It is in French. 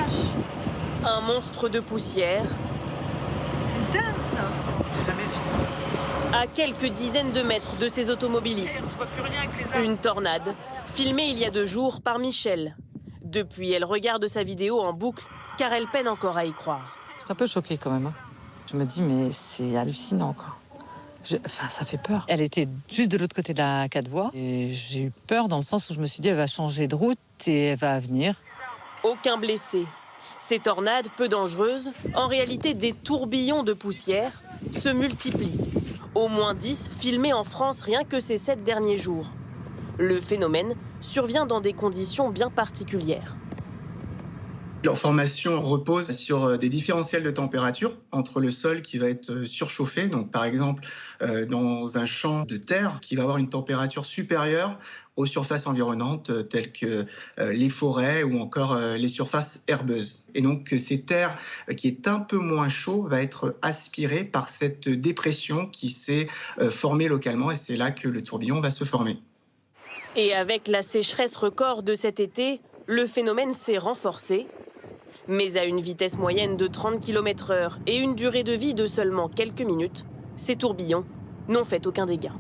vache! Un monstre de poussière. C'est dingue ça! J'ai jamais vu ça. À quelques dizaines de mètres de ces automobilistes. On voit plus rien avec les arbres. Une tornade, filmée il y a 2 jours par Michel. Depuis, elle regarde sa vidéo en boucle, car elle peine encore à y croire. Je suis un peu choquée quand même. Je me dis, mais c'est hallucinant, quoi. Enfin, ça fait peur. Elle était juste de l'autre côté de la 4 voies. Et j'ai eu peur dans le sens où je me suis dit, elle va changer de route et elle va venir. Aucun blessé. Ces tornades, peu dangereuses, en réalité des tourbillons de poussière, se multiplient. Au moins 10 filmés en France rien que ces 7 derniers jours. Le phénomène survient dans des conditions bien particulières. Leur formation repose sur des différentiels de température entre le sol qui va être surchauffé, donc par exemple dans un champ de terre qui va avoir une température supérieure aux surfaces environnantes telles que les forêts ou encore les surfaces herbeuses. Et donc cette terre qui est un peu moins chaud va être aspirée par cette dépression qui s'est formée localement et c'est là que le tourbillon va se former. Et avec la sécheresse record de cet été, le phénomène s'est renforcé. Mais à une vitesse moyenne de 30 km/h et une durée de vie de seulement quelques minutes, ces tourbillons n'ont fait aucun dégât.